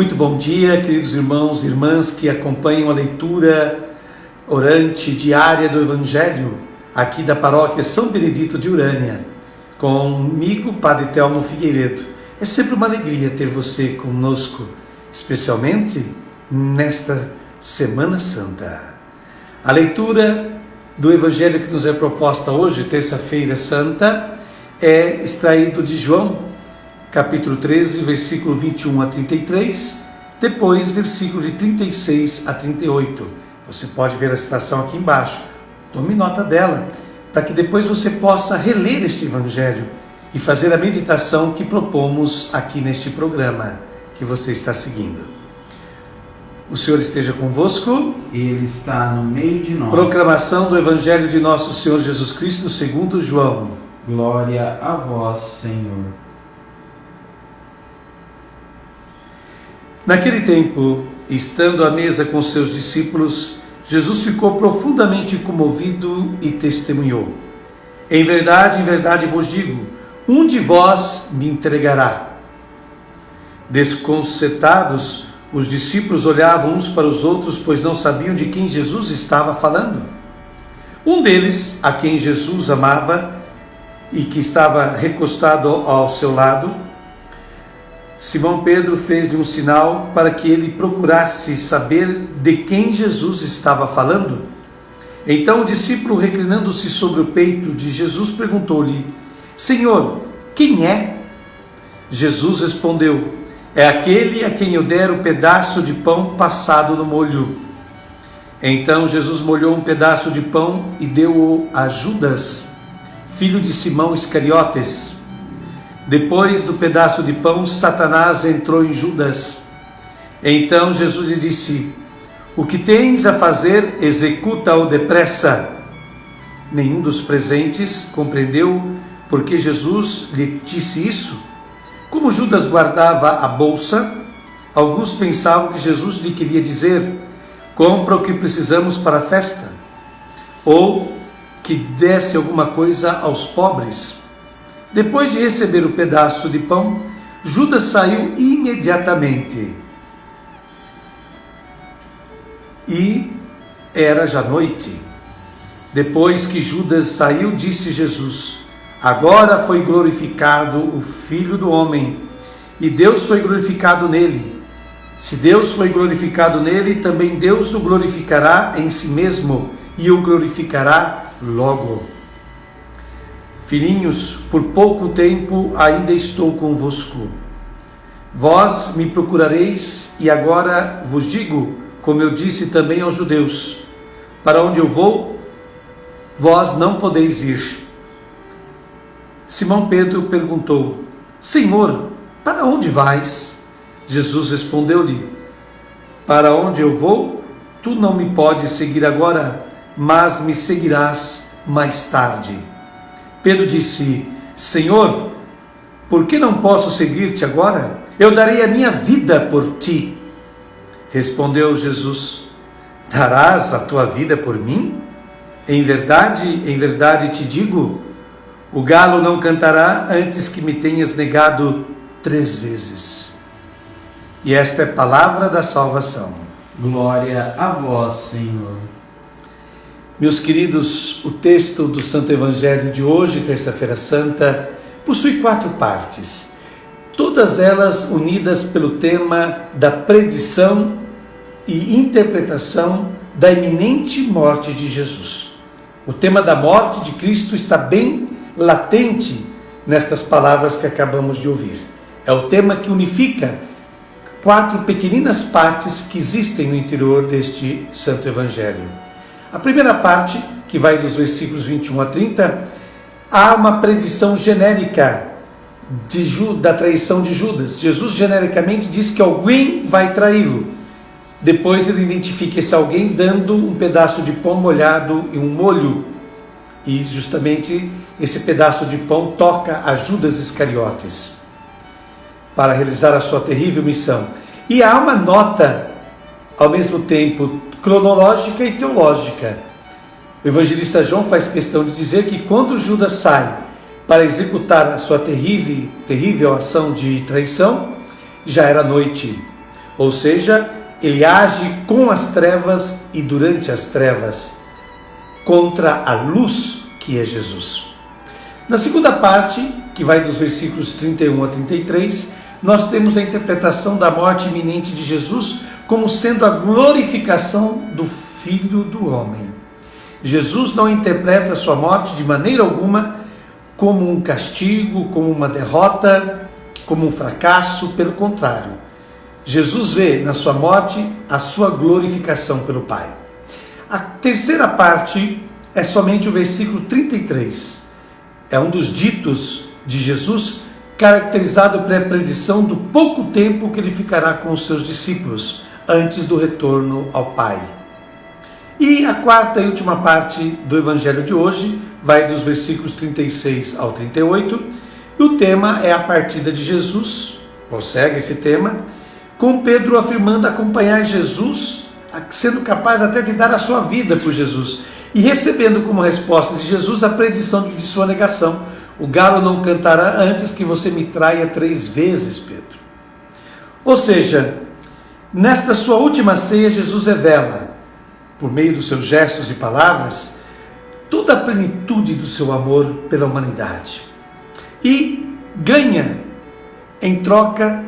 Muito bom dia, queridos irmãos e irmãs que acompanham a leitura orante diária do Evangelho aqui da paróquia São Benedito de Urânia, comigo, Padre Telmo Figueiredo. É sempre uma alegria ter você conosco, especialmente nesta Semana Santa. A leitura do Evangelho que nos é proposta hoje, terça-feira santa, é extraído de João, capítulo 13, versículo 21 a 33, depois versículo de 36 a 38. Você pode ver a citação aqui embaixo. Tome nota dela, para que depois você possa reler este Evangelho e fazer a meditação que propomos aqui neste programa que você está seguindo. O Senhor esteja convosco. Ele está no meio de nós. Proclamação do Evangelho de nosso Senhor Jesus Cristo segundo João. Glória a vós, Senhor. Naquele tempo, estando à mesa com seus discípulos, Jesus ficou profundamente comovido e testemunhou: em verdade vos digo, um de vós me entregará. Desconcertados, os discípulos olhavam uns para os outros, pois não sabiam de quem Jesus estava falando. Um deles, a quem Jesus amava e que estava recostado ao seu lado, Simão Pedro fez-lhe um sinal para que ele procurasse saber de quem Jesus estava falando. Então o discípulo, reclinando-se sobre o peito de Jesus, perguntou-lhe: Senhor, quem é? Jesus respondeu: é aquele a quem eu der o pedaço de pão passado no molho. Então Jesus molhou um pedaço de pão e deu-o a Judas, filho de Simão Iscariotes. Depois do pedaço de pão, Satanás entrou em Judas. Então Jesus lhe disse: o que tens a fazer, executa-o depressa. Nenhum dos presentes compreendeu por que Jesus lhe disse isso. Como Judas guardava a bolsa, alguns pensavam que Jesus lhe queria dizer: compra o que precisamos para a festa, ou que desse alguma coisa aos pobres. Depois de receber o pedaço de pão, Judas saiu imediatamente. E era já noite. Depois que Judas saiu, disse Jesus: agora foi glorificado o Filho do Homem, e Deus foi glorificado nele. Se Deus foi glorificado nele, também Deus o glorificará em si mesmo, e o glorificará logo. Filhinhos, por pouco tempo ainda estou convosco. Vós me procurareis, e agora vos digo, como eu disse também aos judeus: para onde eu vou, vós não podeis ir. Simão Pedro perguntou: Senhor, para onde vais? Jesus respondeu-lhe: para onde eu vou, tu não me podes seguir agora, mas me seguirás mais tarde. Pedro disse: Senhor, por que não posso seguir-te agora? Eu darei a minha vida por ti. Respondeu Jesus: darás a tua vida por mim? Em verdade te digo, o galo não cantará antes que me tenhas negado 3 vezes. E esta é a palavra da salvação. Glória a vós, Senhor. Meus queridos, o texto do Santo Evangelho de hoje, terça-feira santa, possui 4 partes, todas elas unidas pelo tema da predição e interpretação da iminente morte de Jesus. O tema da morte de Cristo está bem latente nestas palavras que acabamos de ouvir. É o tema que unifica 4 pequeninas partes que existem no interior deste Santo Evangelho. A primeira parte, que vai dos versículos 21 a 30, há uma predição genérica da traição de Judas. Jesus genericamente diz que alguém vai traí-lo. Depois ele identifica esse alguém dando um pedaço de pão molhado em um molho. E justamente esse pedaço de pão toca a Judas Iscariotes para realizar a sua terrível missão. E há uma nota, ao mesmo tempo, cronológica e teológica. O evangelista João faz questão de dizer que quando Judas sai para executar a sua terrível ação de traição, já era noite. Ou seja, ele age com as trevas e durante as trevas, contra a luz que é Jesus. Na segunda parte, que vai dos versículos 31 a 33, nós temos a interpretação da morte iminente de Jesus como sendo a glorificação do Filho do Homem. Jesus não interpreta a sua morte de maneira alguma como um castigo, como uma derrota, como um fracasso, pelo contrário. Jesus vê na sua morte a sua glorificação pelo Pai. A terceira parte é somente o versículo 33. É um dos ditos de Jesus, caracterizado pela predição do pouco tempo que ele ficará com os seus discípulos, antes do retorno ao Pai. E a quarta e última parte do Evangelho de hoje vai dos versículos 36 ao 38, e o tema é a partida de Jesus, prossegue esse tema, com Pedro afirmando acompanhar Jesus, sendo capaz até de dar a sua vida por Jesus, e recebendo como resposta de Jesus a predição de sua negação: o galo não cantará antes que você me traia 3 vezes, Pedro. Ou seja, nesta sua última ceia, Jesus revela, por meio dos seus gestos e palavras, toda a plenitude do seu amor pela humanidade. E ganha, em troca,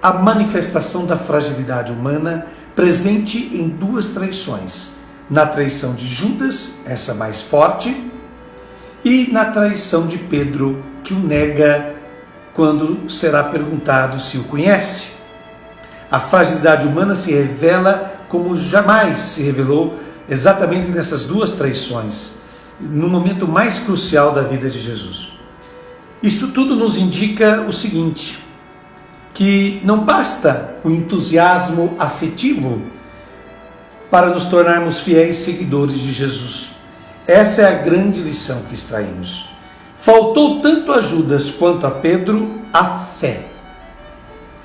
a manifestação da fragilidade humana presente em 2 traições. Na traição de Judas, essa mais forte, e na traição de Pedro, que o nega quando será perguntado se o conhece. A fragilidade humana se revela como jamais se revelou exatamente nessas 2 traições, no momento mais crucial da vida de Jesus. Isto tudo nos indica o seguinte, que não basta o entusiasmo afetivo para nos tornarmos fiéis seguidores de Jesus. Essa é a grande lição que extraímos. Faltou tanto a Judas quanto a Pedro a fé.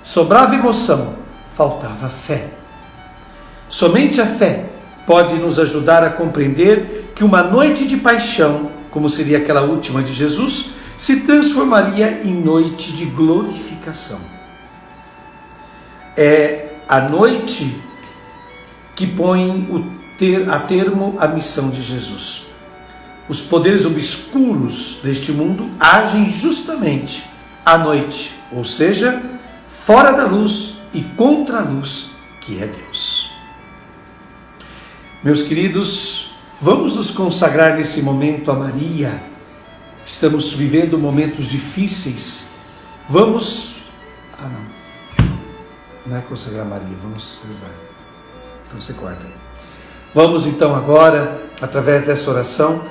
Sobrava emoção, faltava fé. Somente a fé pode nos ajudar a compreender que uma noite de paixão, como seria aquela última de Jesus, se transformaria em noite de glorificação. É a noite que põe a termo a missão de Jesus. Os poderes obscuros deste mundo agem justamente à noite, ou seja, fora da luz e contra a luz que é Deus. Meus queridos, vamos nos consagrar nesse momento a Maria. Estamos vivendo momentos difíceis. Vamos... não é consagrar Maria, vamos rezar. Então você corta. Vamos então agora, através dessa oração,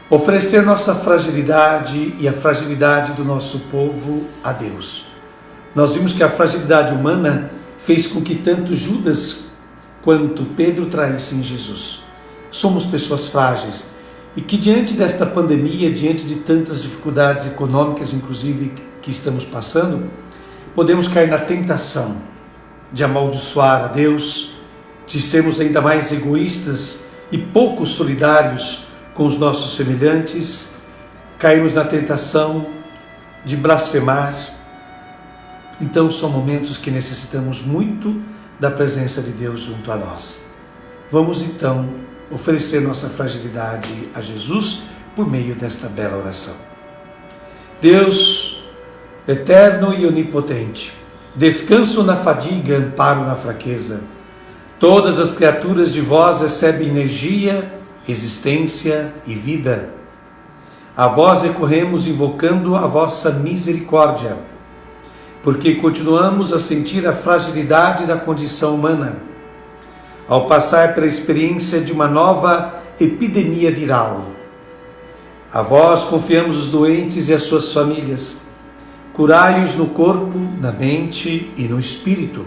oferecer nossa fragilidade e a fragilidade do nosso povo a Deus. Nós vimos que a fragilidade humana fez com que tanto Judas quanto Pedro traíssem Jesus. Somos pessoas frágeis e que diante desta pandemia, diante de tantas dificuldades econômicas, inclusive, que estamos passando, podemos cair na tentação de amaldiçoar a Deus, de sermos ainda mais egoístas e pouco solidários com os nossos semelhantes, caímos na tentação de blasfemar. Então são momentos que necessitamos muito da presença de Deus junto a nós. Vamos então oferecer nossa fragilidade a Jesus por meio desta bela oração. Deus, eterno e onipotente, descanso na fadiga, amparo na fraqueza. Todas as criaturas de vós recebem energia, existência e vida. A vós recorremos invocando a vossa misericórdia, porque continuamos a sentir a fragilidade da condição humana, ao passar pela experiência de uma nova epidemia viral. A vós confiamos os doentes e as suas famílias. Curai-os no corpo, na mente e no espírito.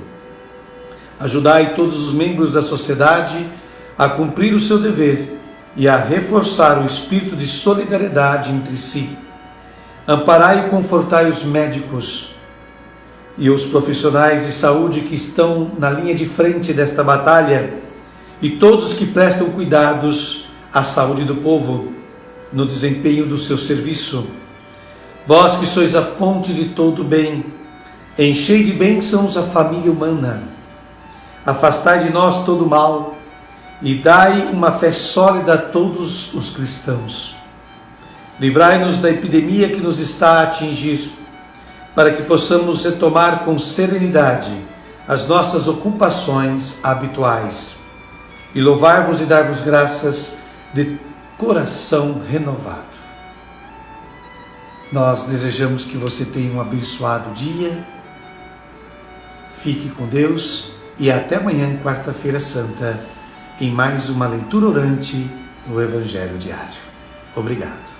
Ajudai todos os membros da sociedade a cumprir o seu dever e a reforçar o espírito de solidariedade entre si. Amparai e confortai os médicos e os profissionais de saúde que estão na linha de frente desta batalha e todos os que prestam cuidados à saúde do povo no desempenho do seu serviço. Vós que sois a fonte de todo bem, enchei de bênçãos a família humana. Afastai de nós todo mal e dai uma fé sólida a todos os cristãos. Livrai-nos da epidemia que nos está a atingir, para que possamos retomar com serenidade as nossas ocupações habituais e louvar-vos e dar-vos graças de coração renovado. Nós desejamos que você tenha um abençoado dia. Fique com Deus e até amanhã, quarta-feira santa, em mais uma leitura orante do Evangelho Diário. Obrigado.